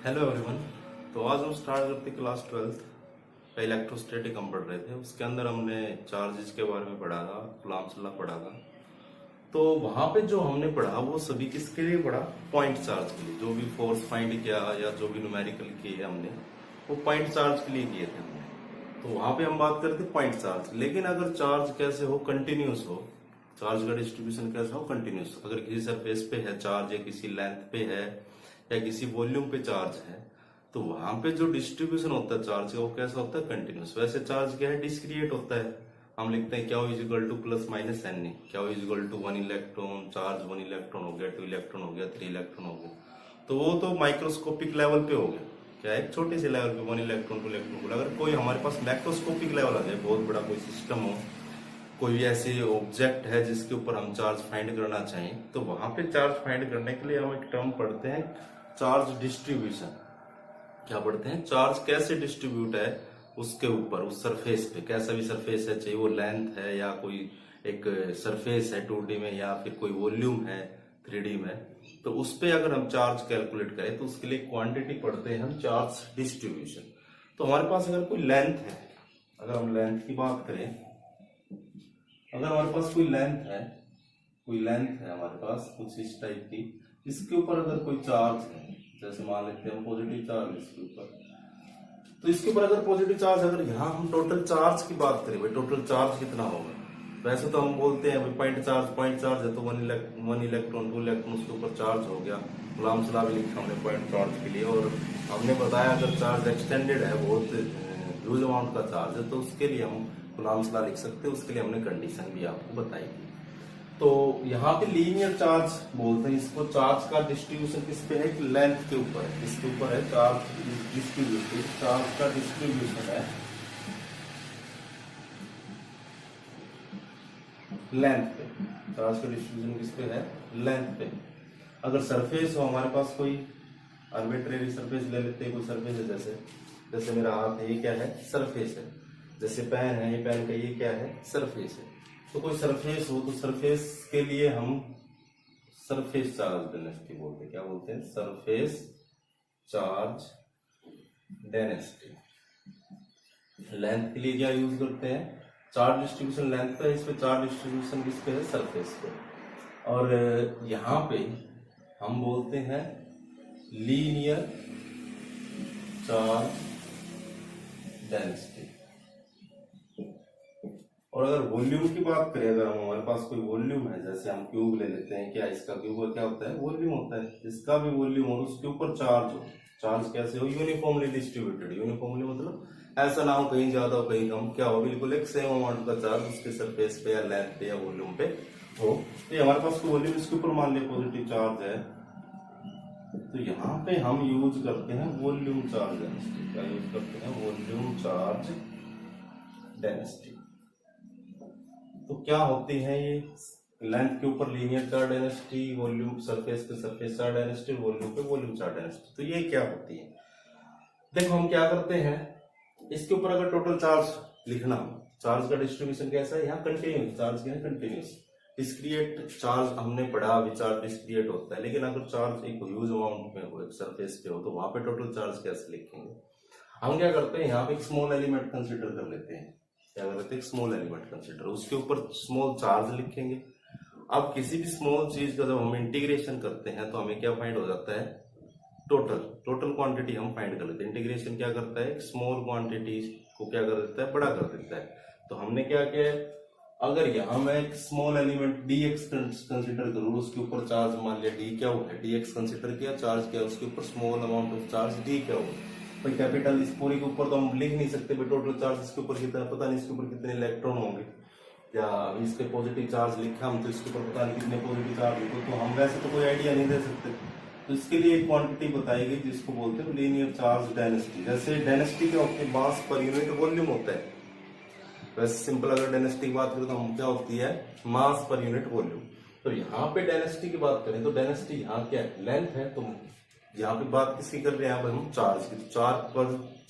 Hello everyone. तो आज हम स्टार्ट करते क्लास 12th का इलेक्ट्रोस्टैटिक हम पढ़ रहे थे। उसके अंदर हमने चार्जेस के बारे में पढ़ा था, कूलम्ब्स लॉ पढ़ा था। तो वहां पे जो हमने पढ़ा वो सभी किसके लिए पढ़ा? पॉइंट चार्ज के लिए। जो भी फोर्स फाइंड किया या जो भी न्यूमेरिकल किए हमने वो पॉइंट चार्ज के लिए किए थे हमने। तो वहां पे हम बात करते पॉइंट चार्ज। लेकिन अगर चार्ज कैसे हो? कंटिन्यूस हो। चार्ज का डिस्ट्रीब्यूशन कैसा हो? कंटिन्यूस। अगर किसी सरफेस पे है चार्ज या किसी लेंथ पे है या किसी वॉल्यूम पे चार्ज है तो वहां पे जो डिस्ट्रीब्यूशन होता है चार्ज का वो कैसा होता है? कंटिन्यूस। वैसे चार्ज क्या है? डिस्क्रिएट होता है। हम लिखते हैं क्या is equal to plus minus N A. क्या is equal to 1 electron, charge 1 electron हो गया, 2 इलेक्ट्रॉन हो गया, 3 इलेक्ट्रॉन हो गया। तो वो तो माइक्रोस्कोपिक लेवल पे हो गया। क्या है? छोटे से लेवल पे 1 इलेक्ट्रॉन 2 इलेक्ट्रॉन। अगर कोई हमारे पास मैक्रोस्कोपिक लेवल आ जाए, बहुत बड़ा कोई सिस्टम हो, कोई ऐसे ऑब्जेक्ट है जिसके ऊपर हम चार्ज फाइंड करना चाहें, तो वहां पे चार्ज फाइंड करने के लिए हम एक टर्म पढ़ते हैं, चार्ज डिस्ट्रीब्यूशन। क्या पढ़ते हैं? चार्ज कैसे डिस्ट्रीब्यूट है उसके ऊपर, उस सरफेस पे। कैसा भी सरफेस है, चाहे वो लेंथ है या कोई एक सरफेस है 2D में या फिर कोई वॉल्यूम है 3D में, तो उस पे अगर हम चार्ज कैलकुलेट करें तो उसके लिए क्वांटिटी पढ़ते हैं हम, चार्ज डिस्ट्रीब्यूशन। तो हमारे पास अगर कोई लेंथ है, अगर हम लेंथ की बात करें, अगर हमारे पास कोई लेंथ है, हमारे पास कुछ इस टाइप की, इसके ऊपर अगर कोई चार्ज है, जैसे मान लेते हैं हम पॉजिटिव चार्ज इसके ऊपर, तो इसके ऊपर अगर पॉजिटिव चार्ज, अगर यहाँ हम टोटल चार्ज की बात करें, भाई टोटल चार्ज कितना होगा? वैसे तो हम बोलते हैं भाई पॉइंट चार्ज है तो 1 इलेक्ट्रॉन 2 इलेक्ट्रॉन उसके ऊपर चार्ज हो गया। कूलम्ब्स लॉ भी लिखा हमने पॉइंट चार्ज के लिए। और हमने बताया अगर चार्ज एक्सटेंडेड है, बहुत ह्यूज अमाउंट का चार्ज है, तो उसके लिए हम कूलम्ब्स लॉ लिख सकते हैं। उसके लिए हमने कंडीशन भी आपको बताई थी। तो यहाँ पे लीनियर चार्ज बोलते हैं इसको। चार्ज का डिस्ट्रीब्यूशन किस पे है? लेंथ के ऊपर है। किसके ऊपर है? Charge distribution. चार्ज का डिस्ट्रीब्यूशन है लेंथ पे। चार्ज का डिस्ट्रीब्यूशन किस पे है? लेंथ पे। अगर सरफेस हो हमारे पास, कोई आर्बिट्रेरी सरफेस ले लेते हैं, कोई सरफेस है, जैसे मेरा हाथ है, ये क्या है? सरफेस है। जैसे पेन है, ये पेन का ये क्या है? सरफेस है। तो कोई सरफेस हो तो सरफेस के लिए हम सरफेस चार्ज डेंसिटी बोलते हैं। क्या बोलते हैं? Surface charge density. लेंथ के लिए क्या यूज करते हैं? चार्ज डिस्ट्रीब्यूशन लेंथ पे, इस पे चार्ज डिस्ट्रीब्यूशन किस पे है? सरफेस पे। और यहां पे हम बोलते हैं लीनियर चार्ज डेंसिटी। और अगर वॉल्यूम की बात करें, अगर हमारे पास कोई वॉल्यूम है, जैसे हम क्यूब ले लेते हैं, क्या इसका क्यूब क्या होता है? वॉल्यूम होता है। इसका भी वॉल्यूम हो, उसके ऊपर चार्ज हो। चार्ज कैसे हो? Uniformly distributed. यूनिफॉर्मली मतलब ऐसा ना हो कहीं ज्यादा हो कहीं कम, क्या हो? बिल्कुल एक सेम अमाउंट का चार्ज उसके सरफेस पे या लेंथ पे या वॉल्यूम पे हो। तो हमारे पास कोई वॉल्यूम, इसके ऊपर मान लिया पॉजिटिव चार्ज है, तो यहाँ पे हम यूज करते हैं वॉल्यूम चार्ज डेंसिटी। क्या यूज करते हैं? Volume charge density. तो क्या होती है ये? लेंथ के ऊपर linear charge density, volume surface पे सरफेस चार्ज डेंसिटी, वॉल्यूम पे वॉल्यूम चार्ज डेंसिटी। तो ये क्या होती है? देखो हम क्या करते हैं, इसके ऊपर अगर टोटल चार्ज लिखना हो, चार्ज का डिस्ट्रीब्यूशन कैसा है? यहाँ कंटिन्यूस चार्ज क्या है? कंटिन्यूस। डिस्क्रिएट चार्ज हमने पढ़ा, चार्ज डिस्क्रिएट होता है। लेकिन अगर चार्ज एक ह्यूज अमाउंट में हो, एक सरफेस पे हो, तो वहां पे टोटल चार्ज कैसे लिखेंगे? हम क्या करते हैं, यहाँ पे एक स्मॉल एलिमेंट कंसिडर कर लेते हैं। क्या करते हैं? स्मॉल एलिमेंट कंसिडर, उसके ऊपर स्मॉल चार्ज लिखेंगे। अब किसी भी स्मॉल चीज का जब हम इंटीग्रेशन करते हैं तो हमें क्या फाइंड हो जाता है? टोटल क्वांटिटी हम फाइंड कर लेते हैं। इंटीग्रेशन क्या करता है? स्मॉल क्वांटिटी को क्या कर देता है? बड़ा कर देता है। तो हमने क्या किया, अगर यहाँ मैं एक स्मॉल एलिमेंट dx कंसिडर करूँ, उसके ऊपर चार्ज मान लिया d क्या हुआ है? dx कंसिडर किया, चार्ज क्या, उसके ऊपर small amount of charge d क्या हुआ? भाई कैपिटल इस पूरी के ऊपर तो हम लिख नहीं सकते भाई टोटल चार्ज इसके ऊपर कितना, पता नहीं इसके ऊपर कितने इलेक्ट्रॉन होंगे, या इस पे पॉजिटिव चार्ज लिखा हम तो इसके ऊपर पता नहीं कितने पॉजिटिव चार्ज लिखो, तो हम वैसे तो कोई आइडिया नहीं दे सकते। तो इसके लिए एक क्वांटिटी बताई गई जिसको बोलते हैं लीनियर चार्ज डेंसिटी। जैसे डेंसिटी क्या होती है? मास पर यूनिट वॉल्यूम होता है। वैसे सिंपल अगर डेंसिटी की बात करें तो हम क्या होती है? मास पर यूनिट वॉल्यूम। तो यहाँ पे डेंसिटी की बात करें तो डेंसिटी यहाँ क्या है? लेंथ है। तो यहाँ पे बात किसकी कर रहे हैं? यहाँ पर हम चार्ज की।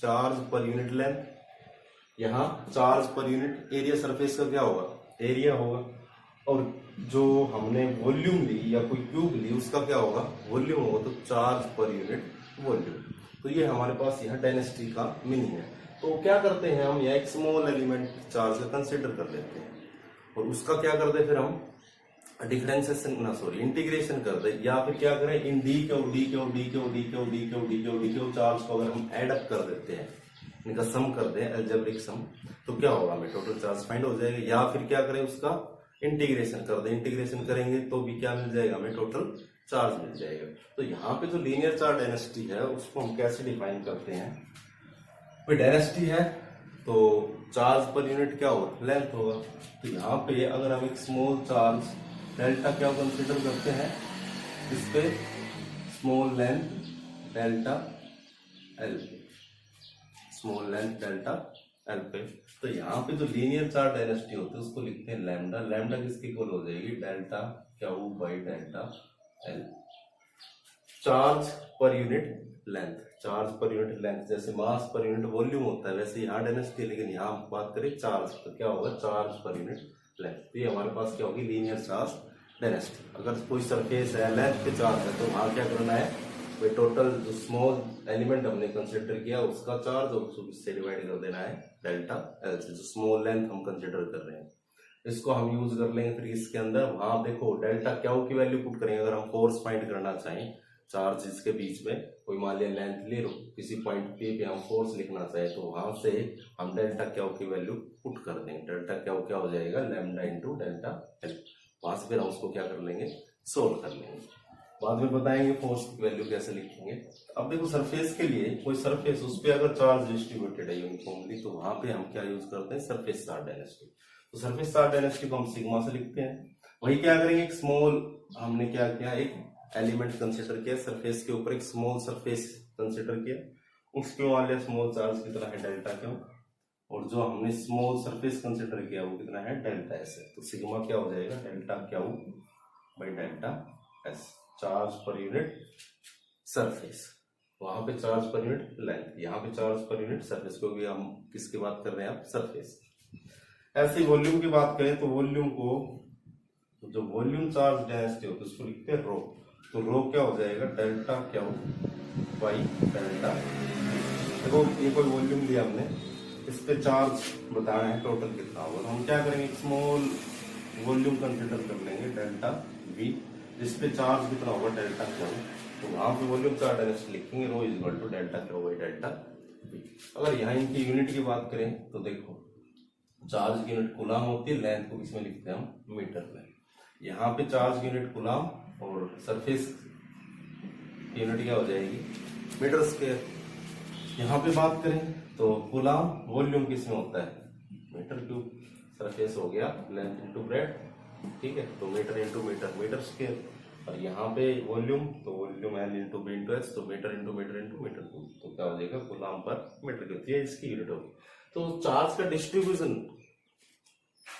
चार्ज पर यूनिट लेंथ, यहाँ charge per unit area, surface का क्या होगा? एरिया होगा। और जो हमने वॉल्यूम ली या कोई क्यूब ली उसका क्या होगा? वॉल्यूम होगा। तो चार्ज पर यूनिट वॉल्यूम। तो ये हमारे पास यहाँ डेंसिटी का मीनिंग है। तो क्या करते हैं हम, यहाँ एक स्मॉल एलिमेंट चार्ज का कंसिडर कर लेते हैं और उसका क्या करते हैं फिर हम डिफरेंशिएशन ना सॉरी इंटीग्रेशन कर दे, या फिर क्या करें इन डी के और डी के और डी के और डी के और डी के और डी के और डी के चार्ज को अगर हम एड अप कर देते हैं, इनका सम कर दें अलजेब्रिक सम, तो क्या होगा हमें टोटल चार्ज फाइंड हो जाएगा। या फिर क्या करें उसका इंटीग्रेशन कर दें, इंटीग्रेशन करेंगे तो भी क्या मिल जाएगा हमें टोटल चार्ज मिल जाएगा। तो यहाँ पे जो लीनियर चार्ज डेंसिटी है उसको हम कैसे डिफाइन करते हैं, भाई डेंसिटी है तो चार्ज पर यूनिट क्या होगा लेंथ होगा। तो यहाँ पे अगर हम एक स्मॉल चार्ज डेल्टा क्या कंसीडर करते हैं, इस पे small length delta L, small length delta L पे, तो यहाँ पे जो लीनियर चार्ज डेंसिटी होती है उसको लिखते हैं लैम्डा। लैम्डा किसकी इक्वल हो जाएगी डेल्टा क्या हो by delta L. Charge per unit length, charge per unit length, जैसे मास पर यूनिट वॉल्यूम होता है वैसे यहाँ डेंसिटी है, लेकिन यहाँ हम बात करें चार्ज तो क्या होगा चार्ज पर यूनिट लेंथ। तो ये हमारे पास क्या होगी लीनियर चार्ज डेंसिटी। अगर कोई सरफेस है लेंथ पे चार्ज है तो वहां क्या करना है, कोई टोटल जो स्मॉल एलिमेंट हमने कंसिडर किया उसका चार्ज और उसको इससे डिवाइड कर देना है डेल्टा एल से, जो स्मॉल लेंथ हम कंसिडर कर रहे हैं। इसको हम यूज कर लेंगे फिर इसके अंदर, वहां देखो डेल्टा क्यू की वैल्यू पुट करेंगे। अगर हम फोर्स फाइंड करना चाहें चार्जेस के बीच में, कोई मान लिया लेंथ ले लो, किसी पॉइंट पे हम फोर्स लिखना चाहे तो वहां से हम डेल्टा क्यू की वैल्यू पुट कर देंगे। डेल्टा क्यू क्या हो जाएगा लैम्डा इंटू डेल्टा एल। वहां से फिर हम उसको क्या कर लेंगे सोल्व कर लेंगे, बाद में बताएंगे फोर्स की वैल्यू कैसे लिखेंगे। अब देखो सरफेस के लिए, कोई सरफेस उस पर अगर चार्ज डिस्ट्रीब्यूटेड है यूनिफॉर्मली तो वहां पे हम क्या यूज करते हैं सरफेस चार्ज डेंसिटी। तो सरफेस चार्ज डेंसिटी को हम सिग्मा से लिखते हैं। वही क्या करेंगे एक स्मॉल, हमने क्या किया एक एलिमेंट कंसिडर किया सरफेस के ऊपर, एक स्मॉल सरफेस कंसिडर किया, उसके वाले स्मॉल चार्ज कितना है डेल्टा क्यू, और जो हमने स्मॉल सरफेस कंसिडर किया वो कितना है डेल्टा एस है। तो सिग्मा क्या हो जाएगा delta Q by delta S, charge per unit surface. वहां पे चार्ज पर यूनिट लेंथ, यहाँ पे चार्ज पर यूनिट सरफेस, क्योंकि हम किसकी बात कर रहे हैं आप सरफेस। ऐसे वॉल्यूम की बात करें तो वॉल्यूम को, जो वॉल्यूम चार्ज डेंसिटी होती है उसको लिखते हैं रो। तो रो क्या हो जाएगा डेल्टा क्यू बाई डेल्टा। देखो ये कोई वॉल्यूम लिया हमने, इस पे चार्ज बताना है टोटल कितना होगा, तो हम क्या करेंगे स्मॉल वॉल्यूम कंसिडर कर लेंगे डेल्टा वी, जिस पे चार्ज कितना होगा डेल्टा क्यू। तो वहां पे वॉल्यूम चार्ज डेंसिटी लिखेंगे rho is equal to delta Q by delta V. अगर यहाँ इनकी यूनिट की बात करें तो देखो चार्ज की यूनिट कूलाम होती है, लेंथ को इसमें लिखते हैं हम मीटर में। यहाँ पे चार्ज की यूनिट कूलाम और सरफेस की यूनिट क्या हो जाएगी मीटर स्क्वायर। यहाँ पे बात करें तो कूलाम वॉल्यूम किसमें होता है मीटर क्यूब, सरफेस हो गया लेंथ इंटू ब्रेड, ठीक है, तो metre into metre metre square. और यहाँ पे वॉल्यूम तो volume L into B into S, तो metre into metre into metre cube, तो क्या हो जाएगा कूलाम पर मीटर क्यूब, ये इसकी यूनिट होगी। तो चार्ज का डिस्ट्रीब्यूशन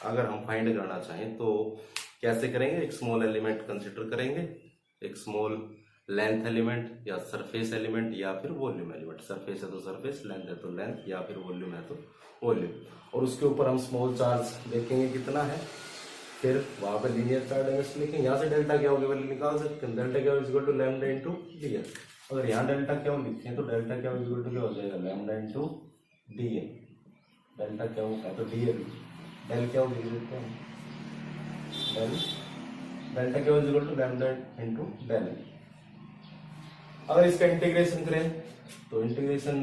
अगर हम फाइंड करना चाहें तो कैसे करेंगे, एक स्मॉल एलिमेंट कंसिडर करेंगे, एक स्मॉल लेंथ एलिमेंट या सरफेस एलिमेंट या फिर वॉल्यूम एलिमेंट। सरफेस है तो सरफेस, लेंथ है तो लेंथ, या फिर वॉल्यूम है तो वॉल्यूम, और उसके ऊपर हम स्मॉल चार्ज देखेंगे कितना है, फिर वहां पर लीनियर चार्ज डेंसिटी लिखेंगे। यहाँ से डेल्टा क्या होगी वैल्यू निकाल सकते हैं, डेल्टा क्या is equal to lambda into D L. अगर यहाँ डेल्टा क्या लिखें तो डेल्टा क्या इज इक्वल टू क्या हो जाएगा lambda into D L. Delta क्या होगा तो डी एल, डेल क्या लिख देते हैं डेल, डेल्टा क्या is equal to lambda into del. अगर इसका इंटीग्रेशन करें तो इंटीग्रेशन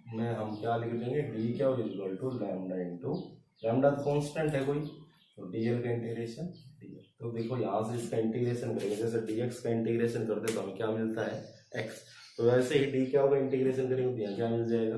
में हम क्या लिख देंगे डी क्या is equal to lambda into, lambda तो कांस्टेंट है कोई, तो डीएल का इंटीग्रेशन डीएल। तो देखो यहाँ से इसका इंटीग्रेशन करेंगे, जैसे डीएक्स का इंटीग्रेशन करते तो हमें क्या मिलता है एक्स, तो वैसे ही डी क्या होगा इंटीग्रेशन करेंगे तो यहाँ क्या मिल जाएगा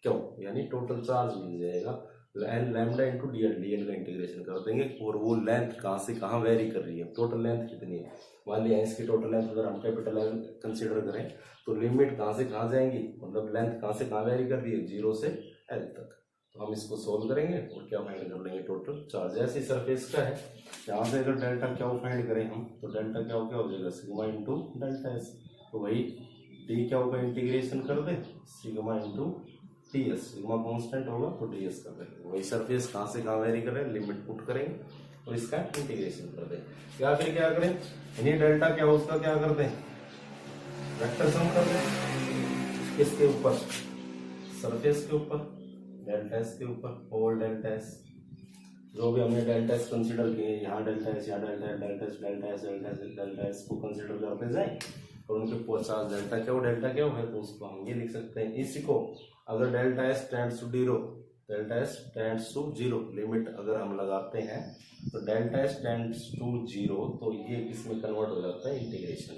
क्यों, यानी टोटल चार्ज मिल जाएगा लैम्डा इंटू डीएल। डीएल का इंटीग्रेशन कर देंगे, और वो लेंथ कहाँ से कहाँ वेरी कर रही है, टोटल लेंथ कितनी है, मान लिया इसकी टोटल लेंथ अगर हम कैपिटल एल कंसीडर करें तो लिमिट कहाँ से कहाँ जाएंगी, मतलब लेंथ कहाँ से कहाँ वेरी कर रही है 0 से एल तक। तो हम इसको सोल्व करेंगे और क्या फाइंड कर लेंगे टोटल चार्ज। ऐसे सरफेस का है, यहाँ से अगर डेल्टा क्या फाइंड करें हम तो डेल्टा क्या हो जाएगा सिग्मा इंटू डेल्टा एस। तो वही डी क्या होगा इंटीग्रेशन कर दे sigma into T S, sigma constant होगा तो डी एस कर देंगे। वही सरफेस कहाँ से कहाँ वेरी करें लिमिट पुट करेंगे और इसका इंटीग्रेशन कर दें, या फिर क्या करें इन्हीं डेल्टा क्या उसका क्या कर दें वेक्टर सम कर दें। किसके ऊपर, सरफेस के ऊपर, डेल्टा एस के ऊपर, और डेल्टा एस जो भी हमने डेल्टा एस कंसीडर किए, यहाँ डेल्टा एस, यहाँ delta S, delta S, delta S, delta S, delta S को कंसीडर करते जाए और उनके चार्ज डेल्टा क्या है तो उसको हम ये लिख सकते हैं। इसी को अगर delta S tends to zero, delta S tends to zero limit अगर हम लगाते हैं तो delta S tends to zero, तो ये किसमें कन्वर्ट हो जाता है, इंटीग्रेशन।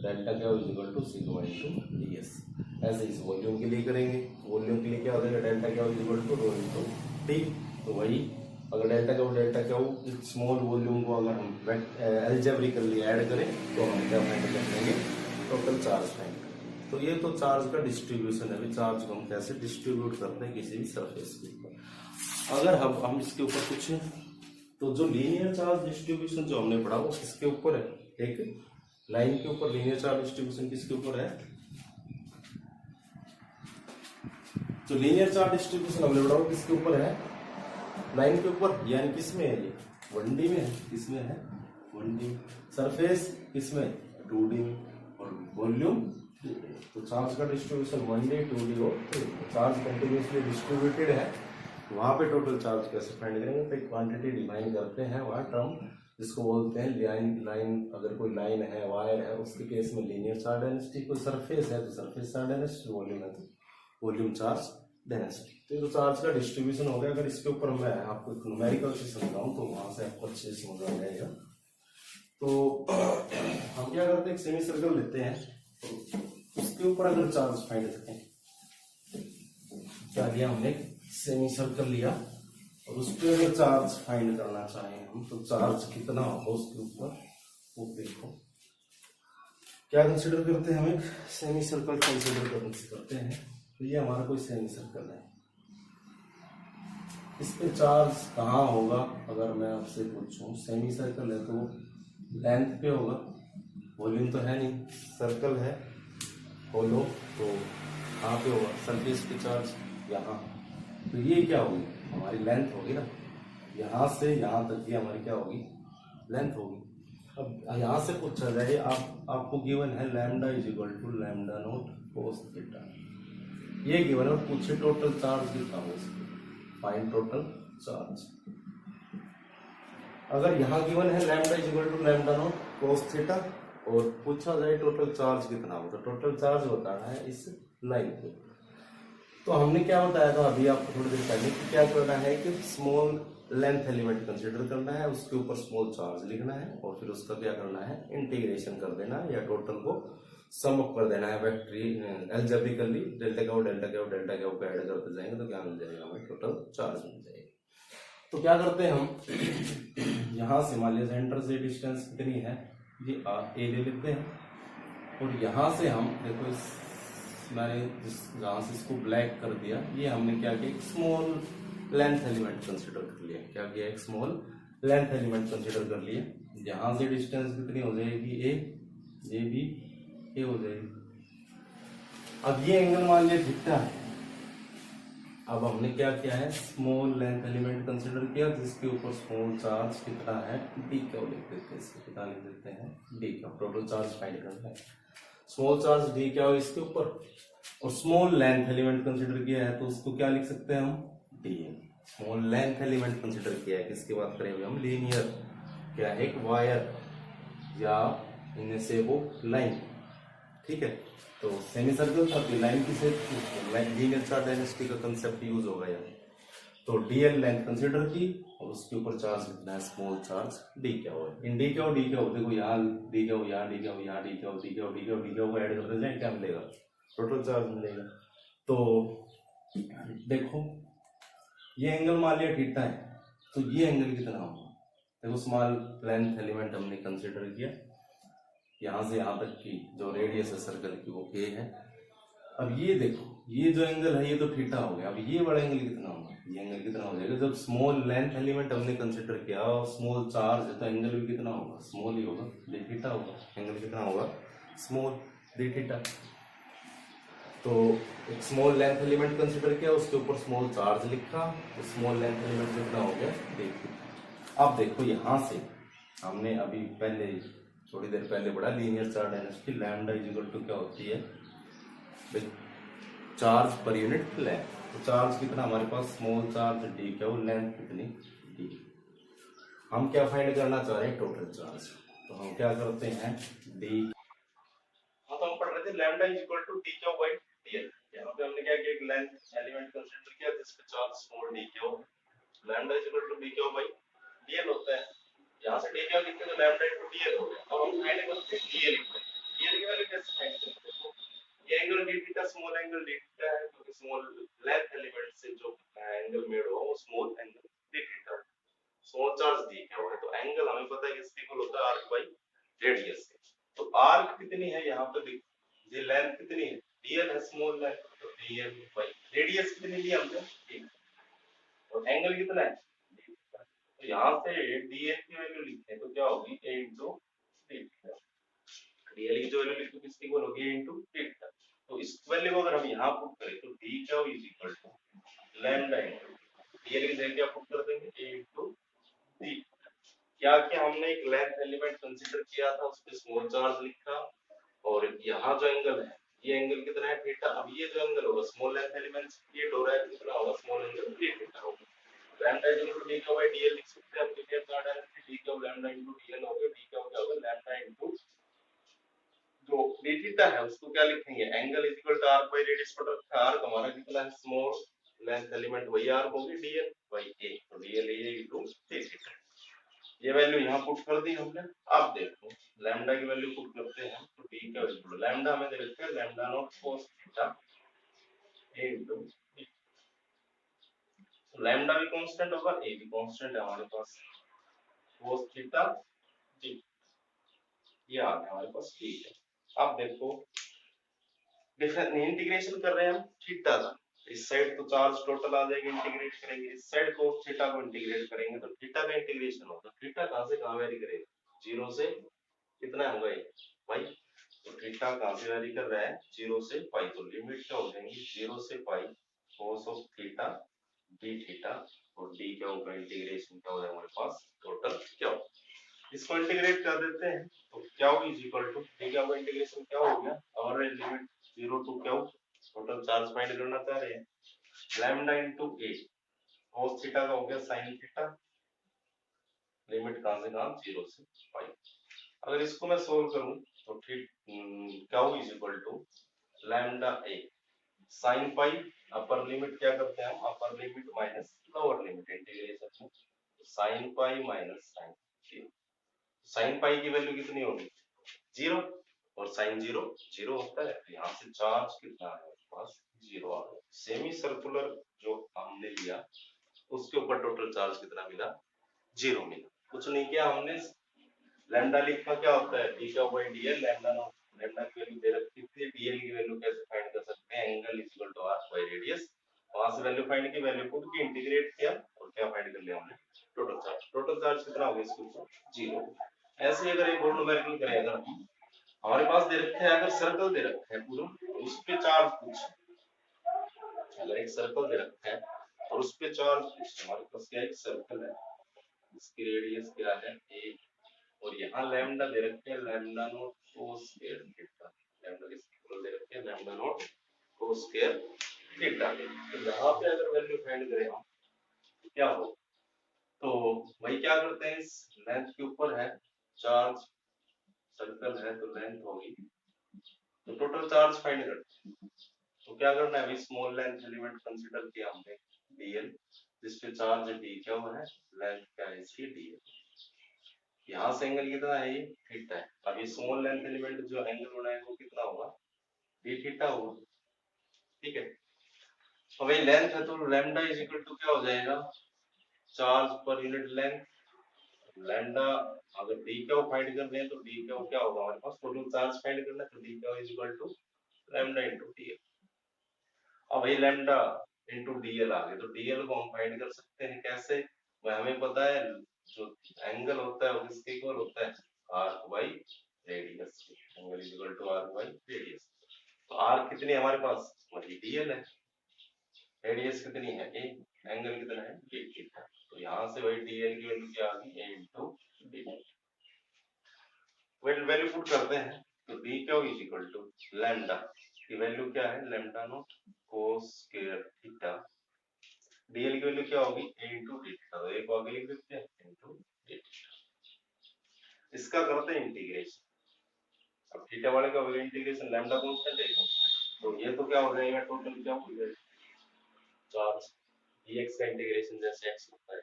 डेल्टा क्या is equal to sigma into D S. ऐसे इस वॉल्यूम के लिए करेंगे, वॉल्यूम के लिए क्या हो जाएगा, डेल्टा क्या is equal to rho into T. तो वही अगर डेल्टा क्या हो स्मॉल वॉल्यूम को अगर हम अलजेब्रिकली ऐड करें तो हम क्या फाइंड कर लेंगे, टोटल चार्ज फाइंड। तो ये तो चार्ज का डिस्ट्रीब्यूशन है, अभी चार्ज को हम कैसे डिस्ट्रीब्यूट करते हैं किसी भी सरफेस के ऊपर। अगर हम इसके ऊपर कुछ, तो जो लीनियर चार्ज डिस्ट्रीब्यूशन जो हमने पढ़ा वो किसके ऊपर है, एक लाइन के ऊपर लीनियर चार्ज डिस्ट्रीब्यूशन किसके ऊपर है, जो लीनियर चार्ज डिस्ट्रीब्यूशन हमने पढ़ा वो किसके ऊपर है, लाइन के ऊपर। यानी किसमें है ये, 1D में है, किसमें है 1D। सरफेस किसमें 2D में, और वॉल्यूम। तो चार्ज का डिस्ट्रीब्यूशन 1D 2D और 3D। चार्ज कंटिन्यूसली डिस्ट्रीब्यूटेड है, वहां पे टोटल चार्ज कैसे फाइंड करेंगे, तो एक क्वांटिटी डिफाइन करते हैं वहां टर्म जिसको बोलते हैं लाइन। अगर कोई लाइन है, वायर है, उसके केस में लीनियर चार्ज डेंसिटी, कोई सरफेस है तो सरफेस चार्ज डेंसिटी, वॉल्यूम है तो वॉल्यूम चार्ज डेंसिटी। तो ये तो चार्ज का डिस्ट्रीब्यूशन हो गया। अगर इसके ऊपर मैं आपको न्यूमेरिकल से समझाऊं तो वहां से आपको अच्छे से समझ आ जाएगा। तो हम क्या करते हैं, एक सेमी सर्कल लेते हैं, तो उसके ऊपर अगर चार्ज फाइंड करते हैं, क्या लिया हमने, सेमी सर्कल लिया और उस पर अगर चार्ज फाइंड करना चाहें हम, तो चार्ज कितना होगा उसके ऊपर, वो देखो क्या कंसिडर करते हैं हम, एक सेमी सर्कल कंसिडर करते हैं। तो ये हमारा कोई सेमी सर्कल है, इस पे चार्ज कहाँ होगा, अगर मैं आपसे पूछूं, सेमी सर्कल है तो लेंथ पे होगा, वॉल्यूम तो है नहीं, सर्कल है होलो, तो कहाँ पे होगा, सरफेस पे चार्ज यहाँ। तो ये क्या होगी, हमारी लेंथ होगी ना, यहाँ से यहाँ तक की हमारी क्या होगी, लेंथ होगी। अब यहाँ से पूछा जाए, आपको गिवन है lambda is equal to lambda naught cos theta, ये गिवन है, और पूछे टोटल चार्ज कितना हो इसके, फाइंड टोटल चार्ज। अगर यहाँ गिवन है lambda is equal to lambda naught cos theta और पूछा जाए टोटल चार्ज कितना होगा, तो टोटल चार्ज बताना है इस लाइन पे। तो हमने क्या बताया था अभी आपको थोड़ी देर पहले कि क्या करना है कि स्मॉल लेंथ एलिमेंट कंसीडर करना है, उसके ऊपर स्मॉल चार्ज लिखना है और फिर उसका क्या करना है, इंटीग्रेशन कर देना है या टोटल को सम अप कर देना है वेक्टरी अलजेब्रिकली। डेल्टा क्या को ऐड करते जाएंगे तो क्या मिल जाएगा, हमें टोटल चार्ज मिल जाएगा। तो क्या करते हैं हम, यहाँ से मान लीजिए सेंटर से डिस्टेंस कितनी है, ये ए ले लेते हैं, और यहाँ से हम देखो मैंने जहाँ से इसको ब्लैक कर दिया, ये हमने क्या किया, एक स्मॉल लेंथ एलिमेंट कंसीडर कर लिया। क्या किया, एक स्मॉल लेंथ एलिमेंट कंसीडर कर लिया। यहाँ से डिस्टेंस कितनी हो जाएगी, ये भी ए हो जाएगी। अब ये एंगल मान लिया थीटा है। अब हमने क्या किया है, स्मॉल लेंथ एलिमेंट कंसीडर किया जिसके ऊपर स्मॉल चार्ज कितना है, डी क्या लिख देते हैं, इसको कितना लिख देते हैं, डी क्या, टोटल चार्ज फाइंड करना है। स्मॉल चार्ज डी क्या हो इसके ऊपर, और स्मॉल लेंथ एलिमेंट कंसीडर किया है तो उसको क्या लिख सकते हैं हम, D. Small length element consider किया है, किसकी बात करेंगे हम, लीनियर, क्या एक वायर या इनमें से वो लाइन, ठीक है। तो सेमी सर्कल था तो लाइन की से लीनियर चार्ज डेंसिटी का कंसेप्ट यूज होगा यार। तो डीएल लेंथ कंसीडर की और उसके ऊपर चार्ज कितना है, स्मॉल चार्ज डी क्या हो, इन डी क्या हो, डी क्या हो, देखो यहाँ डी क्या हो, यहाँ डी क्या हो, यहाँ डी क्या हो, डी क्या हो, डी क्या हो, डी क्या हो, ऐड करते जाए क्या मिलेगा, टोटल चार्ज मिलेगा। तो देखो ये एंगल मान लिया थीटा है, तो ये एंगल कितना होगा, देखो स्मॉल लेंथ एलिमेंट हमने कंसीडर किया, यहाँ से यहाँ तक की जो रेडियस है सर्कल की वो ए है। अब ये देखो ये जो एंगल है ये तो थीटा हो गया। अब ये बड़ा एंगल कितना होगा, ये एंगल कितना हो जाएगा, जब स्मॉल लेंथ एलिमेंट हमने कंसीडर किया और स्मॉल चार्ज है तो एंगल भी कितना होगा, स्मॉल ही होगा, डी थीटा होगा। एंगल कितना होगा, स्मॉल डी थीटा। तो एक स्मॉल लेंथ एलिमेंट कंसीडर किया, उसके ऊपर स्मॉल चार्ज लिखा, तो स्मॉल लेंथ एलिमेंट कितना हो गया, डी थीटा। अब देखो यहाँ से हमने अभी पहले थोड़ी देर पहले पढ़ा linear charge density, lambda is equal to क्या होती है, चार्ज पर यूनिट लेंथ। तो चार्ज कितना हमारे पास, स्मॉल चार्ज डी क्या, लेंथ कितनी डी। हम क्या फाइंड करना चाह रहे हैं, टोटल चार्ज। तो हम क्या करते हैं, डी, हाँ तो हम पढ़ रहे थे lambda is equal to D Q by DL. यहाँ पे हमने क्या किया, एक लेंथ एलिमेंट कंसीडर किया जिसपे charge small d q, lambda is equal to D Q by dl होता है। यहाँ से डी क्यू लिखते हैं तो लैम्डा इनटू डीएल हो गया। अब हम फाइंड करते हैं डीएल, डीएल की वैल्यू कैसे फाइंड करते हैं, ये angle D theta small angle D theta है, क्योंकि स्मॉल लेंथ एलिमेंट से जो एंगल मेड हुआ वो स्मॉल एंगल डी थीटा है। स्मॉल चार्ज दी क्या हुआ है, तो एंगल हमें पता है किसके इक्वल होता है, आर्क बाई रेडियस के। तो आर्क कितनी है यहाँ पे देख, ये लेंथ कितनी है, डीएल है स्मॉल लेंथ, तो डीएल बाई रेडियस कितनी ली हमने, और एंगल कितना है, तो यहाँ से डीएल की वैल्यू लिखते हैं तो क्या होगी, a इंटू थीटा। डीएल की जो वैल्यू लिखते हैं किसकी इक्वल होगी, a इंटू थीटा। तो इस वैल्यू को अगर हम यहाँ पुट करें तो डी क्या is equal to lambda into dl की जगह क्या पुट कर देंगे, a इंटू थीटा। क्या क्या हमने एक लेंथ एलिमेंट कंसीडर किया था, उस पे स्मॉल चार्ज लिखा, और यहाँ जो एंगल है ये एंगल कितना है, थीटा। अब ये जो एंगल होगा स्मॉल लेंथ एलिमेंट क्रिएट हो रहा है, कितना होगा, स्मॉल एंगल थीटा होगा। Lambda equal to D Q by dl लिख सकते हैं हम, क्लियर कर directly d q lambda into dl हो गया, डी क्यू क्या होगा, लैम्डा इनटू जो डी थीटा है उसको क्या लिखेंगे, angle is equal to arc by radius पर रखा है, आर्क हमारा कितना है, स्मॉल लेंथ एलिमेंट वही आर्क होगी डीएल बाई ए, तो डीएल ए इनटू थीटा। ये वैल्यू यहाँ पुट कर दी हमने। अब देखो लैम्डा की वैल्यू पुट करते हैं तो डी का वैल्यू लैम्डा हमें दे रखा है lambda naught cos theta into lambda भी कांस्टेंट होगा, ए भी कांस्टेंट है हमारे पास, cos थीटा डी, ये आ गया हमारे पास, ठीक है। अब देखो डिफरेंट इंटीग्रेशन कर रहे हैं हम थीटा का, इस साइड तो चार्ज टोटल आ जाएगा, इंटीग्रेट करेंगे, इस साइड को थीटा को इंटीग्रेट करेंगे तो थीटा का इंटीग्रेशन होगा, थीटा कहां से कहां वेरी करेगा, जीरो से कितना होगा ये पाई, तो थीटा कहां से वेरी कर रहा है, जीरो से पाई, तो लिमिट क्या हो जाएंगी, जीरो से पाई cos of theta D theta, और डी क्या होगा, इंटीग्रेशन क्या हो जाएगा हमारे पास, टोटल क्या हो, इसको इंटीग्रेट कर देते हैं तो क्या हो इज इक्वल टू डी का इंटीग्रेशन क्या हो गया, और लिमिट जीरो टू क्या हो, टोटल चार्ज फाइंड करना चाह रहे हैं, लैम्डा इनटू ए cos थीटा का हो गया sin थीटा, लिमिट कहां से कहां, जीरो से पाई। अगर इसको मैं सोल्व करूं तो ठीक क्या हो is equal to lambda a sin pi, upper limit क्या करते हैं हम, upper limit minus lower limit integration में, sin pi minus sin zero, sin pi की वैल्यू कितनी होगी, जीरो, और साइन जीरो जीरो होता है, तो यहाँ से चार्ज कितना है हमारे पास, जीरो आ गया। सेमी सर्कुलर जो हमने लिया उसके ऊपर टोटल चार्ज कितना मिला, जीरो मिला, कुछ नहीं किया हमने, लैम्डा लिखा क्या होता है, डी का by DL, lambda naught, lambda की वैल्यू दे रखी थी, डीएल की वैल्यू कैसे फाइंड कर सकते हैं, angle is equal to arc by radius, वहां से वैल्यू फाइंड की, वैल्यू पुट की, इंटीग्रेट किया और क्या फाइंड कर लिया हमने, टोटल चार्ज। टोटल चार्ज कितना हो गया इसके ऊपर, जीरो। ऐसे ही अगर एक और न्यूमेरिकल करें, अगर हमारे पास दे रखे हैं, अगर सर्कल दे रखा है पूरा, तो उस पे चार्ज कुछ, अगर एक सर्कल दे रखा है और उस पे चार्ज कुछ, हमारे पास क्या एक सर्कल है, इसकी रेडियस क्या है a, और यहाँ लैम्डा दे रखे हैं lambda naught cos square theta, lambda किसके इक्वल दे रखे हैं, lambda naught cos square theta. तो यहाँ पे अगर वैल्यू फाइंड करें हम तो क्या हो, तो वही क्या करते हैं, इस लेंथ के ऊपर है चार्ज, सर्कल है तो लेंथ होगी, तो टोटल चार्ज फाइंड करते हैं, तो क्या करना है, अभी स्मॉल लेंथ एलिमेंट कंसीडर किया हमने डीएल, जिसपे चार्ज डी क्या हुआ है, लेंथ क्या है इसकी डीएल, यहाँ से एंगल कितना है, ये थीटा है। अब ये स्मॉल लेंथ एलिमेंट जो एंगल बनाएगा वो कितना होगा, डी थीटा होगा, ठीक है। तो भाई लेंथ है तो लैम्डा इज इक्वल टू क्या हो जाएगा, charge per unit length, lambda, अगर डी क्या फाइंड कर रहे हैं तो डी क्या होगा हमारे पास, टोटल चार्ज फाइंड करना है तो डी क्या is equal to lambda into dl. अब वही लैम्डा इनटू डीएल आ गया, तो डीएल को हम फाइंड कर सकते हैं कैसे, वह हमें पता है जो एंगल होता है वो किसके इक्वल होता है, arc by radius, angle is equal to arc by radius. तो आर्क कितनी है हमारे पास, वही डीएल है, रेडियस कितनी है ए, एंगल कितना है ए थीटा, तो यहाँ से वही डीएल की वैल्यू क्या आ गई, ए इनटू डी, वैल्यू पुट करते हैं तो डी क्या इज इक्वल टू लैम्डा, की वैल्यू क्या है, lambda naught cos square theta, DL की वैल्यू क्या होगी, a इंटू डी थीटा, तो एक को आगे लिख देते हैं इंटू डी थीटा। इसका करते हैं इंटीग्रेशन। अब थीटा वाले का वैल्यू इंटीग्रेशन लैम्डा कांस्टेंट है, तो ये तो क्या हो जाएगा, टोटल क्या हो जाएगा, चार्ज dx का इंटीग्रेशन जैसे x होता है,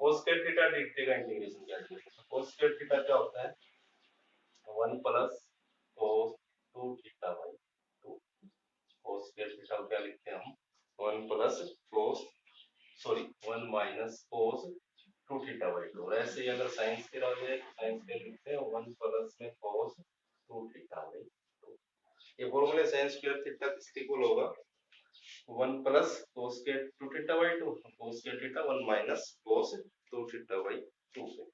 cos स्क्वायर थीटा dt का इंटीग्रेशन क्या है, cos स्क्वायर थीटा क्या होता है, 1 plus cos 2 theta by 2, cos square theta को क्या लिखते हैं हम, 1 plus cos, sorry 1 minus cos 2 theta by 2, और ऐसे ही अगर साइन स्क्वायर आ जाए तो साइन स्क्वायर लिखते हैं 1 प्लस में cos 2 थीटा बाई 2। ये फॉर्मूले साइन स्क्वायर थीटा किसके इक्वल होगा, 1 plus cos square 2 theta by 2, cos square theta 1 minus cos 2 theta by 2 पे।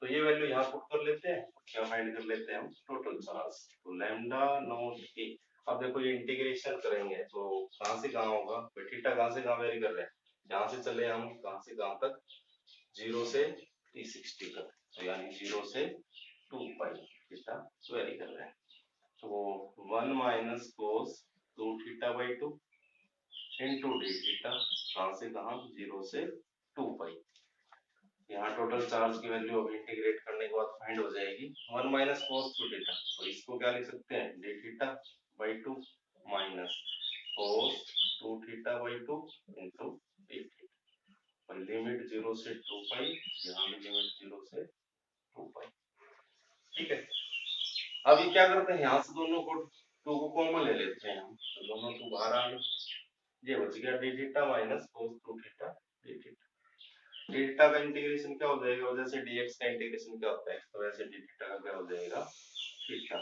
तो ये वैल्यू यहाँ पुट कर लेते हैं, क्या फाइंड कर लेते हैं हम, टोटल चार्ज, तो लैम्डा नॉट ए। अब देखो ये इंटीग्रेशन करेंगे तो कहां से कहां होगा, थीटा कहां से कहां वेरी कर रहे हैं, यहां से चले हम कहां से कहां तक, 0 से 360 तक, तो यानी 0 से 2 पाई थीटा वेरी कर रहे हैं, तो 1 minus cos 2 theta by 2 into D theta, कहां से कहां, 0 से 2 पाई। यहाँ टोटल चार्ज की वैल्यू अभी इंटीग्रेट करने के बाद फाइंड हो जाएगी 1 माइनस कोस 2 थीटा, तो इसको क्या लिख सकते हैं, D theta by 2 minus cos 2 theta by 2 into D theta, और लिमिट 0 से 2 पाई, यहाँ भी लिमिट 0 से 2 पाई। ठीक है, अभी क्या करते हैं, यहाँ से दोनों को 2 को कॉमन ले लेते हैं हम, तो दोनों 2 बाहर आ गए, ये बच गया D theta minus cos 2 theta D theta. D theta का इंटीग्रेशन क्या हो जाएगा, जैसे dx का इंटीग्रेशन क्या होता है, तो वैसे डी थीटा का क्या हो जाएगा, थीटा,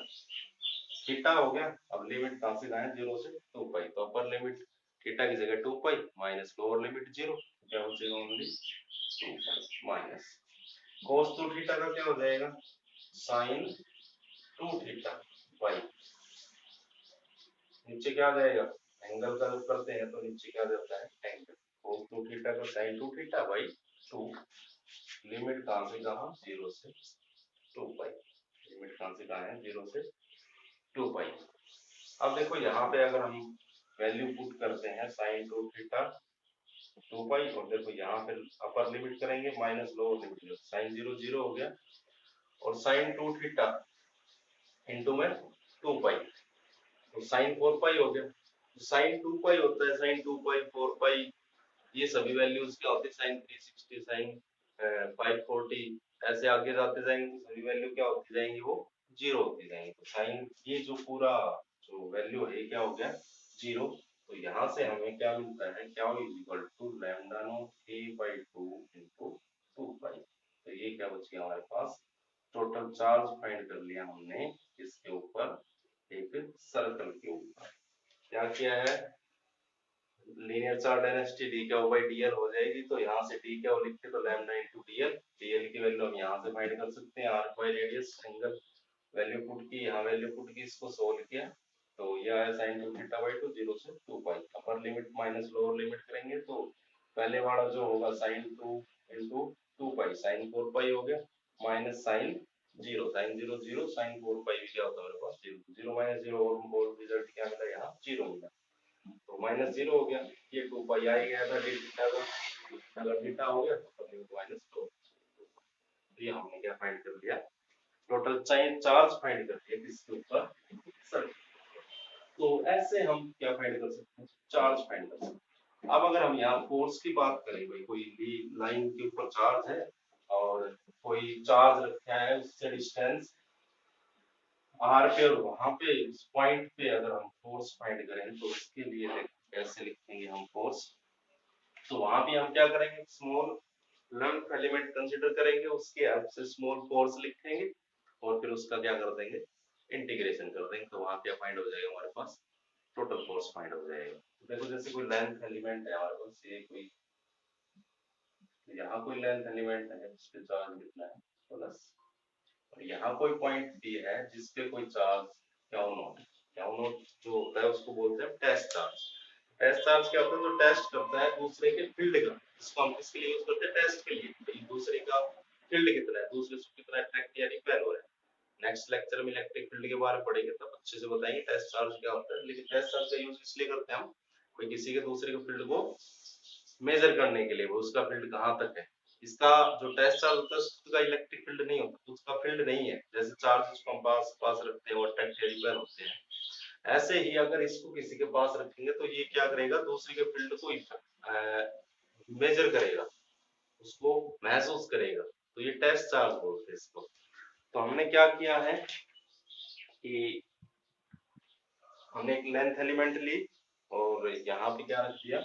थीटा हो गया। अब लिमिट कहां से कहां है, 0 से 2 पाई, तो अपर लिमिट थीटा की जगह 2 पाई माइनस लोअर लिमिट 0, क्या हो जाएगा only 2 pi minus cos 2 theta का क्या हो जाएगा, sin 2 थीटा बाई, नीचे क्या आ जाएगा, एंगल का जब करते हैं तो नीचे क्या जाता है एंगल, cos 2 थीटा का sin 2 थीटा बाई 2, लिमिट कहां से कहां, 0 से 2 पाई, लिमिट कहां से कहां है, 0 से 2 पाई। अब देखो यहाँ पे अगर हम वैल्यू पुट करते हैं sin 2 थीटा 2 पाई, और देखो यहाँ पे अपर लिमिट करेंगे माइनस लोअर लिमिट, sin 0 0 हो गया, और sin 2 थीटा इंटू में 2 पाई, तो sin 4 पाई हो गया, sin 2 पाई होता है, sin 2 पाई 4 पाई, ये सभी वैल्यूज क्या होती है, sin 360 sin 540, ऐसे आगे जाते जाएंगे तो सभी वैल्यू क्या होती जाएंगी, वो जीरो होती जाएंगी, तो साइन ये जो पूरा जो वैल्यू है क्या हो गया जीरो, तो यहाँ से हमें क्या मिलता है, q is equal to lambda naught a by 2 into 2 pi, तो ये क्या बच गया हमारे पास, टोटल चार्ज फाइंड कर लिया हमने इसके ऊपर, एक सर्कल के ऊपर क्या किया है, linear chart density D q by DL हो जाएगी, तो यहाँ से डी क्या हो लिखते तो लैम्डा इनटू डीएल, डीएल की वैल्यू हम यहाँ से फाइंड कर सकते हैं, arc by radius angle, value put की, यहाँ वैल्यू पुट की, इसको सोल्व किया, तो यह है sin 2 थीटा बाई 2 0 से 2 pi, upper limit minus lower limit करेंगे तो पहले वाला जो होगा sin 2 into 2 pi, sin 4 pi हो गया, minus sin 0, sin 0 0, sin 4 pi भी क्या होता है मेरे पास 0, 0 माइनस 0 और रिजल्ट क्या मिला, यहाँ 0 मिला, तो माइनस 0 हो गया, ये 2 पाई आ ही गया था डी थीटा का, अगर थीटा हो गया तो लिमिट माइनस 2, ये हमने क्या फाइंड कर लिया, टोटल चार्ज फाइंड कर लिया किसके ऊपर, सर्किट। तो ऐसे हम क्या फाइंड कर सकते हैं, चार्ज फाइंड कर सकते हैं। अब अगर हम यहाँ फोर्स की बात करें, भाई कोई भी लाइन के ऊपर चार्ज है और कोई चार्ज रखा है, उससे डिस्टेंस आर पे, और वहां पे उस पॉइंट पे अगर हम फोर्स फाइंड करें तो उसके लिए कैसे लिखेंगे हम फोर्स, तो वहां पे हम क्या करेंगे, स्मॉल लेंथ एलिमेंट कंसीडर करेंगे, उसके हेल्प से स्मॉल फोर्स लिखेंगे, और फिर उसका क्या कर देंगे, इंटीग्रेशन कर देंगे, तो वहां क्या फाइंड हो जाएगा हमारे पास, टोटल फोर्स फाइंड हो जाएगा। तो देखो जैसे कोई लेंथ एलिमेंट है हमारे पास, ये कोई, यहाँ कोई लेंथ एलिमेंट है जिसपे चार्ज कितना है प्लस, और यहाँ कोई पॉइंट डी है जिसपे कोई चार्ज क्या नॉट, क्या नॉट जो होता है उसको बोलते हैं टेस्ट चार्ज। टेस्ट चार्ज क्या होता है, जो टेस्ट करता है दूसरे के फील्ड का, इसको हम किसके लिए यूज करते हैं, टेस्ट के लिए, भाई दूसरे का फील्ड कितना है, दूसरे से कितना अट्रैक्ट या रिपेल हो रहा है, नेक्स्ट लेक्चर में इलेक्ट्रिक फील्ड के बारे में पढ़ेंगे, तब अच्छे से बताएंगे टेस्ट चार्ज क्या होता है। लेकिन टेस्ट चार्ज का यूज इसलिए करते हैं हम, कोई किसी के दूसरे के फील्ड को मेजर करने के लिए, वो उसका फील्ड कहाँ तक है। इसका जो टेस्ट चार्ज होता है उसका इलेक्ट्रिक फील्ड नहीं होता, उसका फील्ड नहीं है। जैसे चार्ज उसको हम पास पास रखते हैं और टेक्टेरिकल होते हैं, ऐसे ही अगर इसको किसी के पास रखेंगे तो ये क्या करेगा, दूसरे के फील्ड को मेजर करेगा, उसको महसूस करेगा। तो ये टेस्ट चार्ज बोलते हैं इसको। तो हमने क्या किया है कि हमने एक लेंथ एलिमेंट ली और यहाँ पे क्या रख दिया,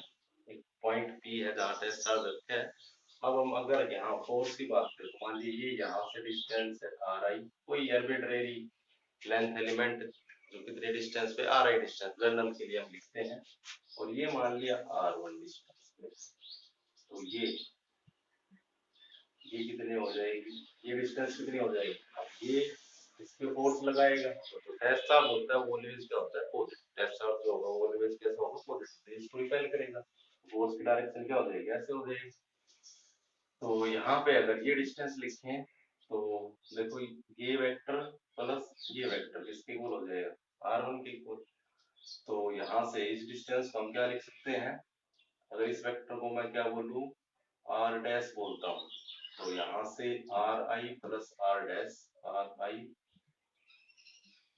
एक पॉइंट पी है जहाँ टेस्ट चार्ज रखे है। अब हम अगर यहाँ फोर्स की बात करें तो मान लीजिए यहाँ से डिस्टेंस है आर आई, कोई आर्बिट्रेरी लेंथ एलिमेंट जो कितने डिस्टेंस पे, आर आई डिस्टेंस जनरल के लिए हम लिखते हैं, और ये मान लिया आर वन डिस्टेंस। तो ये कितने हो जाएगी, ये डिस्टेंस कितनी हो जाएगी। अब ये इस पे फोर्स लगाएगा तो जो टेस्ट चार्ज होता है वो ऑलवेज क्या होता है, पॉजिटिव। टेस्ट चार्ज जो होगा वो ऑलवेज कैसा होगा, पॉजिटिव। तो इसको रिपेल करेगा, फोर्स की डायरेक्शन क्या हो जाएगी, ऐसे हो जाएगी। तो यहाँ पे अगर ये डिस्टेंस लिखें तो देखो ये वेक्टर प्लस ये वेक्टर इसके इक्वल हो जाएगा, r1 के इक्वल। तो यहाँ से इस डिस्टेंस को हम क्या लिख सकते हैं, अगर इस वेक्टर को मैं क्या बोलूं, r डैश बोलता हूँ, तो यहाँ से ri plus r dash, ri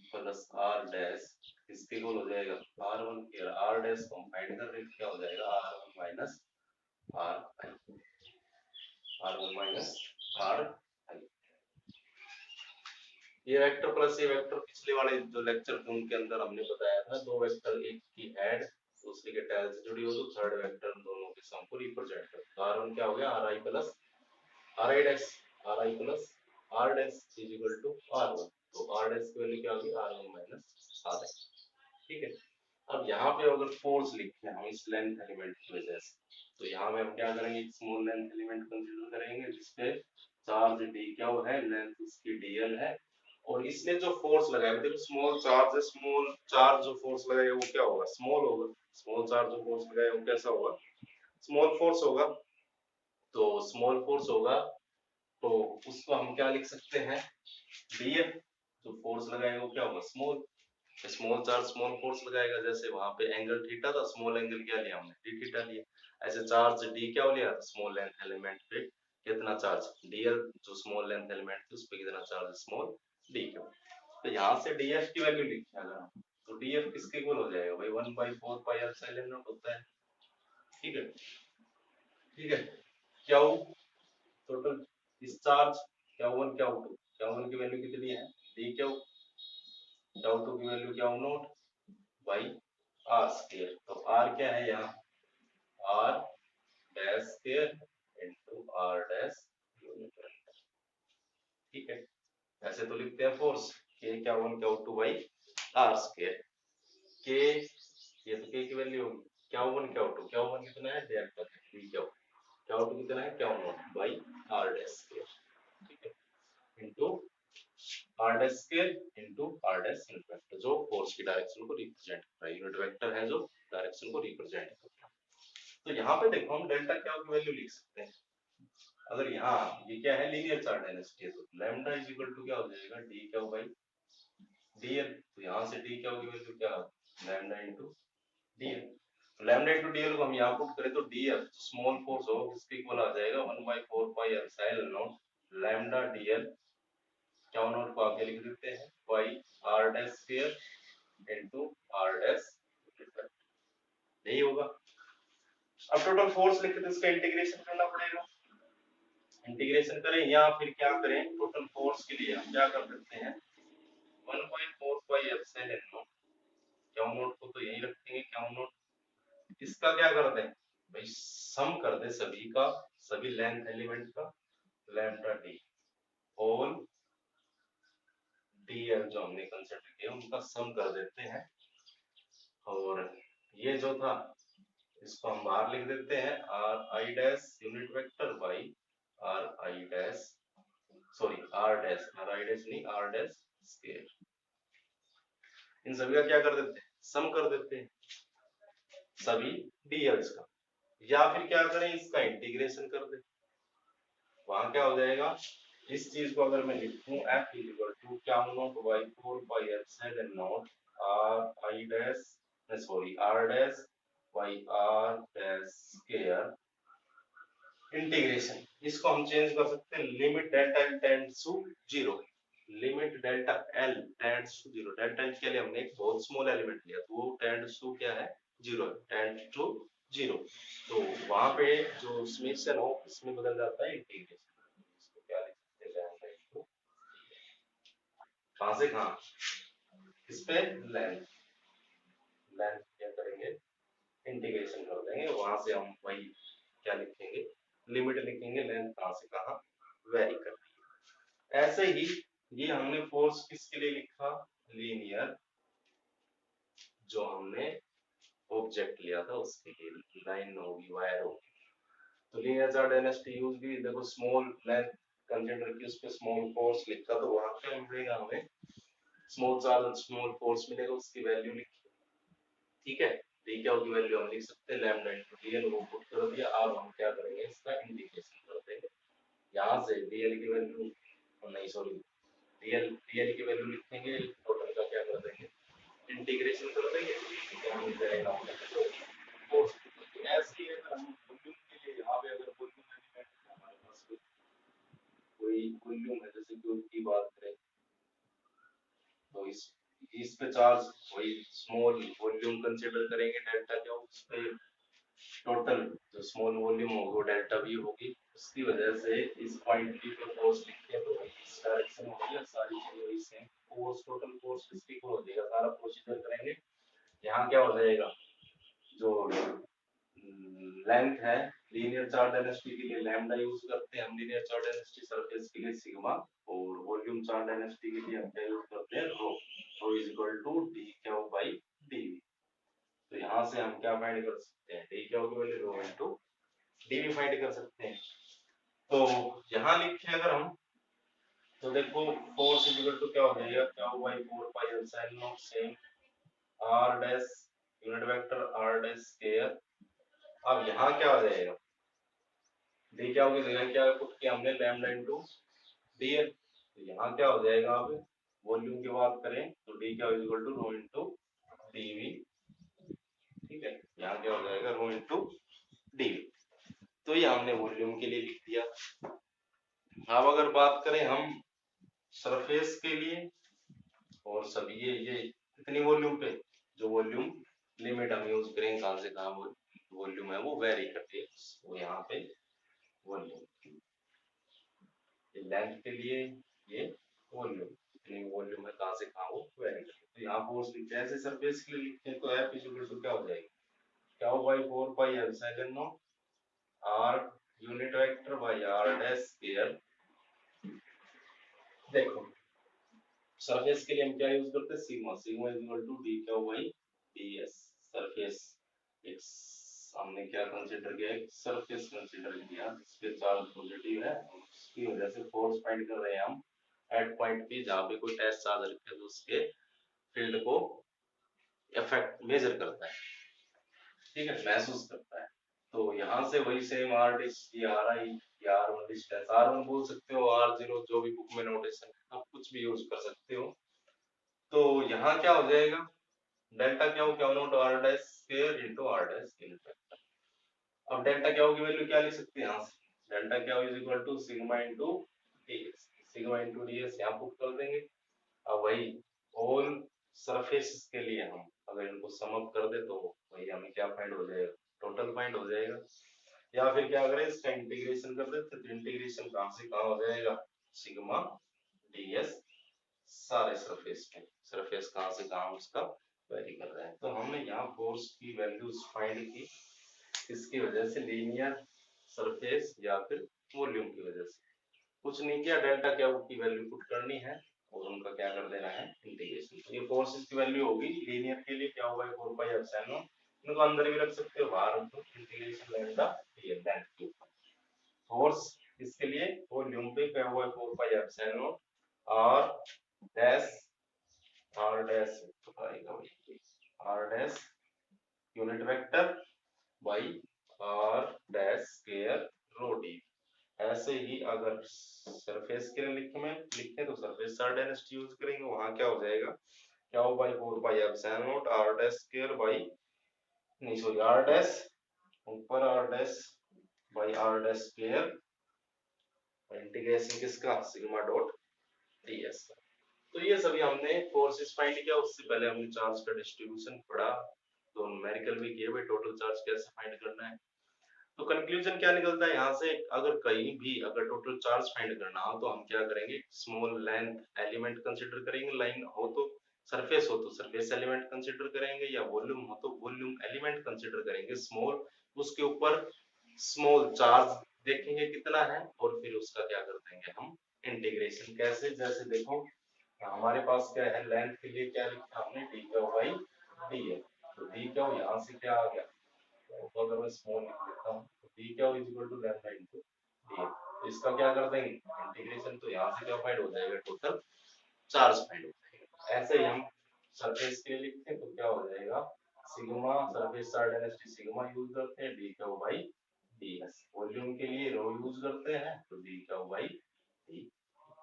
plus r dash इसके इक्वल हो जाएगा r1 के r डैश को हम फाइंड कर रहे हैं, क्या हो जाएगा r1 minus r r1 minus r। ये वेक्टर प्लस ये वेक्टर पिछले वाले जो लेक्चर थे उनके अंदर हमने बताया था, दो वेक्टर एक की हेड दूसरे के टेल से जुड़ी हो तो थर्ड वेक्टर दोनों के सम को रिप्रेजेंट करता है। r1 क्या हो गया, ri plus ri dash, ri plus r dash is equal to r1। तो r डैश की वैल्यू क्या होगी, r1 माइनस r। ठीक है। अब यहाँ पे अगर फोर्स लिखते हैं हम इस लेंथ एलिमेंट की वजह से, तो यहाँ में हम क्या करेंगे, एक स्मॉल लेंथ एलिमेंट कंसीडर करेंगे जिसपे चार्ज डी क्या है, लेंथ इसकी dl है, और इसने जो फोर्स लगाया, देखो स्मॉल चार्ज है, स्मॉल चार्ज जो फोर्स लगाएगा वो क्या होगा, स्मॉल होगा। स्मॉल चार्ज जो फोर्स लगाएगा वो कैसा होगा, स्मॉल फोर्स होगा। तो स्मॉल फोर्स होगा तो उसको हम क्या लिख सकते हैं, df। जो फोर्स लगाएगा वो क्या होगा, small. Small charge small force लगाएगा, जैसे वहां पे एंगल थीटा था, स्मॉल एंगल क्या लिया हमने, डी थीटा लिया। ऐसे चार्ज डी क्या लिया, स्मॉल लेंथ एलिमेंट पे कितना चार्ज, डीएल, जो स्मॉल लेंथ एलिमेंट थी उस पे कितना चार्ज, स्मॉल डी क्यू। तो यहाँ से डीएफ की वैल्यू लिखी अगर हम, तो डीएफ किसके इक्वल हो जाएगा भाई, 1/4 पाई एप्सिलॉन नॉट होता है। ठीक है, ठीक है। क्या total discharge, q one q two, q one की वैल्यू कितनी है, डी क्या टू की value q naught by r square. तो आर क्या है यहाँ, r dash square into r dash unit vector. ठीक है, ऐसे तो लिखते हैं फोर्स के क्या one q two by r square. के ये तो के की वैल्यू होगी, क्या वन क्या वन कितना है, डेल्टा डी क्या टू कितना है, q naught by r dash square. ठीक है, into r dash square into r dash unit vector, जो फोर्स की डायरेक्शन को रिप्रेजेंट कर रहा है, यूनिट वेक्टर है जो डायरेक्शन को रिप्रेजेंट कर रहा है। तो यहाँ पे देखो हम डेल्टा क्या की वैल्यू लिख सकते हैं। अगर यहाँ ये क्या है, लीनियर चार्ट डेंसिटी है, तो लैम्डा इज इक्वल टू क्या हो जाएगा, डी क्या बाई डीएल। तो यहाँ से डी क्या होगी वैल्यू, क्या लैम्डा इनटू डीएल। तो लैम्डा इनटू डीएल को हम यहाँ पुट करें तो डीएल स्मॉल फोर्स हो इसके इक्वल आ जाएगा 1/4 pi epsilon naught lambda dl, q naught को आगे लिख देते हैं by r dash square into r dash, यही होगा। अब टोटल फोर्स लिखे तो इसका इंटीग्रेशन करना पड़ेगा, इंटीग्रेशन करें या फिर क्या करें, टोटल फोर्स के लिए हम क्या कर सकते हैं, 1/4 पाई एप्सिलॉन नॉट, क्या नॉट को तो यही रखेंगे, क्या नॉट इसका क्या कर दें भाई, सम कर दे सभी का, सभी लेंथ एलिमेंट का, लैम्डा डी होल डीएल जो हमने कंसीडर किया उनका सम कर देते हैं। और ये जो था इसको हम बाहर लिख देते हैं, are I dash unit vector by are I dash, sorry R I dash नहीं, आर डैश स्क्वायर। इन सभी का क्या कर देते हैं, सम कर देते हैं सभी डीएल्स का, या फिर क्या करें इसका इंटीग्रेशन कर दे, वहां क्या हो जाएगा इस चीज को अगर मैं लिखूं f equal to q naught by 4 pi epsilon naught r i dash sorry r dash by r dash square integration. इसको हम चेंज कर सकते हैं limit delta l tends to zero, limit delta l tends to zero. Delta l के लिए हमने एक बहुत स्मॉल एलिमेंट लिया तो वो टेंड्स टू क्या है, जीरो है, टेंड्स टू जीरो। तो वहां पे जो समेशन हो इसमें बदल जाता है इंटीग्रेशन। इसको क्या लिख सकते हैं, लैम्डा इनटू कहां से कहां, इस पे लेंथ, लेंथ क्या करेंगे इंटीग्रेशन कर देंगे, वहां से हम वही क्या लिखेंगे, लिमिट लिखेंगे, लेंथ कहां से कहां वेरी कर रही है। ऐसे ही ये हमने फोर्स किसके लिए लिखा, लीनियर, जो हमने ऑब्जेक्ट लिया था उसके लिए, लाइन होगी वायर होगी। तो लीनियर चार्ज डेंसिटी यूज भी देखो, स्मॉल लेंथ कंसीडर की उस पे स्मॉल फोर्स लिखा तो वहां पे मिलेगा हमें स्मॉल चार्ज स्मॉल फोर्स मिलेगा, उसकी वैल्यू लिखी, ठीक है। डी क्या होगी वैल्यू हम लिख सकते हैं लैम्डा इनटू डीएल, वो पुट कर दिया। अब हम क्या करेंगे इसका इंटीग्रेशन कर देंगे, यहाँ से डीएल की वैल्यू, नहीं सॉरी, डीएल की वैल्यू लिखेंगे, टोटल का क्या कर देंगे इंटीग्रेशन कर देंगे, क्या मिल जाएगा फोर्स। ऐसे ही अगर हम वॉल्यूम के लिए यहाँ पे अगर वॉल्यूम एलिमेंट हमारे पास कोई वॉल्यूम है, जैसे कि उसकी बात करें तो इस पे चार्ज वही स्मॉल वॉल्यूम कंसीडर करेंगे, डेल्टा क्या हो उस पे टोटल जो स्मॉल वॉल्यूम होगी वो डेल्टा वी होगी, उसकी वजह से इस पॉइंट पी पे फोर्स लिखते हैं तो इस डायरेक्शन में हो गया, सारी चीजें वही सेम, फोर्स टोटल फोर्स किसकी इक्वल हो जाएगा, सारा प्रोसीजर करेंगे। यहाँ क्या हो जाएगा, जो लेंथ है लीनियर चार्ज डेंसिटी के लिए लैम्डा यूज करते हैं हम, लीनियर चार्ज डेंसिटी सरफेस के लिए सिग्मा, और वॉल्यूम चार्ज डेंसिटी के लिए हम क्या यूज करते हैं rho, rho is equal to D Q by D. तो यहाँ से हम क्या फाइंड कर सकते हैं, डी क्यू की value rho into D find कर सकते हैं। तो यहाँ लिखे अगर हम तो देखो फोर्स इज इक्वल टू क्या हो जाएगा, q by 4 pi epsilon naught same r dash unit vector r dash square. अब यहाँ क्या हो जाएगा, डी क्या होगी जगह क्या पुट किया हमने लैम्डा इनटू डीएल। तो यहाँ क्या हो जाएगा, अब वॉल्यूम की बात करें तो d q equal to rho into dv, ठीक है। यहाँ क्या हो जाएगा रो इनटू डीवी। तो ये हमने वॉल्यूम के लिए लिख दिया। अब अगर बात करें हम सरफेस के लिए और सब ये कितनी वॉल्यूम पे, जो वॉल्यूम लिमिट हम यूज करेंगे कहां से कहां वॉल्यूम है वो वेरी करती है, वो यहाँ पे वॉल्यूम लेंथ के लिए ये वॉल्यूम, इतनी वॉल्यूम है कहां से कहां वो वेरी करती है। तो यहाँ फोर्स लिखते हैं, ऐसे सरफेस के लिए लिखते हैं तो एफ इक्वल टू क्या हो जाएगा, क्या हो by 4 pi epsilon naught r unit vector by r dash square. देखो सरफेस के लिए हम क्या यूज करते हैं sigma, sigma is equal to d q by d s. Surface एक हमने क्या कंसीडर किया, एक सरफेस कंसीडर किया जिसके चार्ज पॉजिटिव है, उसकी वजह से फोर्स फाइंड कर रहे हैं हम एट पॉइंट पी, जहां पे कोई टेस्ट चार्ज रखे तो उसके फील्ड को इफेक्ट मेजर करता है, ठीक है, महसूस करता है। तो यहाँ से वही सेम आर डिस ये आर आई या r one distance, r one बोल सकते हो, आर जीरो जो भी बुक में नोटेशन आप कुछ भी यूज कर सकते हो। तो यहाँ क्या हो जाएगा, डेल्टा क्या हो, q naught r dash square into r dash unit. अब डेल्टा क्या की वैल्यू क्या लिख सकते हैं यहाँ से, डेल्टा क्या is equal to sigma into ds, sigma into ds यहाँ पुट कर देंगे। अब वही ऑल सरफेस के लिए हम अगर इनको सम अप कर दे तो वही हमें क्या फाइंड हो जाएगा, टोटल फाइंड हो जाएगा। या फिर क्या करें इसका इंटीग्रेशन कर देते तो इंटीग्रेशन कहां से कहां हो जाएगा, सिग्मा डीएस सारे सरफेस पे, सरफेस कहां से कहां उसका वेरी कर रहा है। तो हमने यहाँ फोर्स की वैल्यूज फाइंड की इसकी वजह से लीनियर सरफेस या फिर वॉल्यूम की वजह से, कुछ नहीं किया, डेल्टा क्या की वैल्यू पुट करनी है और उनका क्या कर देना है इंटीग्रेशन। ये फोर्सेस की वैल्यू होगी लीनियर के लिए क्या होगा 4 पाई एप्सिलॉन, इनको अंदर भी रख सकते हो बाहर तो इंटीग्रेशन लैम्डा डीएल दैट के ऊपर। फोर्स इसके लिए वॉल्यूम पे क्या हुआ 4 pi epsilon r dash, r dash r dash unit vector by r dash square rho d. ऐसे ही अगर सरफेस के लिए लिखे तो सरफेस चार्ज डेंसिटी यूज करेंगे, वहां क्या हो जाएगा, क्या हो by 4 pi epsilon naught r dash square by, नहीं सॉरी आर डैश, ऊपर r dash by r dash square, integration किसका, सिग्मा डॉट ds। तो ये सभी हमने फोर्सेस फाइंड किया, उससे पहले हमने चार्ज का डिस्ट्रीब्यूशन पढ़ा, तो न्यूमेरिकल भी किए भाई टोटल चार्ज कैसे फाइंड करना है। तो कंक्लूजन क्या निकलता है यहाँ से, अगर कहीं भी अगर टोटल चार्ज फाइंड करना हो तो हम क्या करेंगे, स्मॉल लेंथ एलिमेंट कंसीडर करेंगे, लाइन हो तो सरफेस हो तो सरफेस एलिमेंट कंसीडर करेंगे, या वॉल्यूम हो तो वॉल्यूम एलिमेंट कंसीडर करेंगे स्मॉल, उसके ऊपर स्मॉल चार्ज देखेंगे कितना है, और फिर उसका क्या कर देंगे हम इंटीग्रेशन। कैसे, जैसे देखो हमारे पास क्या है, लेंथ के लिए क्या लिखा हमने, डी क्यू बाई डी है, तो डी क्यू यहाँ से क्या आ गया, तो अगर मैं स्मॉल लिख देता हूँ तो d q equal to length into d, तो इसका क्या कर देंगे इंटीग्रेशन, तो यहाँ से क्या फाइंड हो जाएगा, टोटल चार्ज फाइंड हो जाएगा। ऐसे ही हम सरफेस के लिए लिखते हैं तो क्या हो जाएगा, sigma surface charge density sigma use करते हैं, D Q by d S, volume के लिए रो यूज करते हैं तो डी क्यू बाई डी,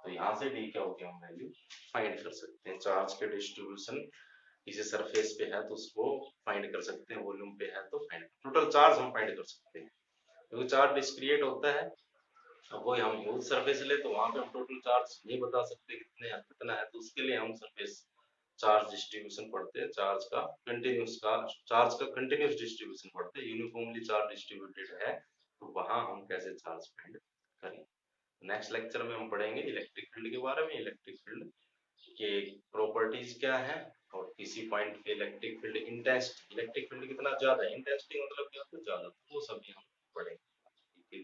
तो यहाँ से डी क्या होगी हम वैल्यू फाइंड कर सकते हैं। चार्ज के डिस्ट्रीब्यूशन किसी सरफेस पे है तो उसको फाइंड कर सकते हैं, वॉल्यूम पे है तो फाइंड, टोटल चार्ज हम फाइंड कर सकते हैं, क्योंकि चार्ज डिस्क्रिएट होता है। अब वही हम ह्यूज सरफेस ले तो वहां पे हम टोटल चार्ज नहीं बता सकते कितने है कितना है, तो उसके लिए हम सरफेस चार्ज डिस्ट्रीब्यूशन पढ़ते हैं, चार्ज का कंटिन्यूस डिस्ट्रीब्यूशन पढ़ते हैं, यूनिफॉर्मली चार्ज डिस्ट्रीब्यूटेड है तो वहां हम कैसे चार्ज फाइंड करें। नेक्स्ट लेक्चर में हम पढ़ेंगे इलेक्ट्रिक फील्ड के बारे में, इलेक्ट्रिक फील्ड के प्रॉपर्टीज क्या है, और किसी पॉइंट पे electric field intensity, electric field कितना ज्यादा है, इंटेंसिटी मतलब क्या होता है ज्यादा, तो वो सभी हम पढ़ेंगे।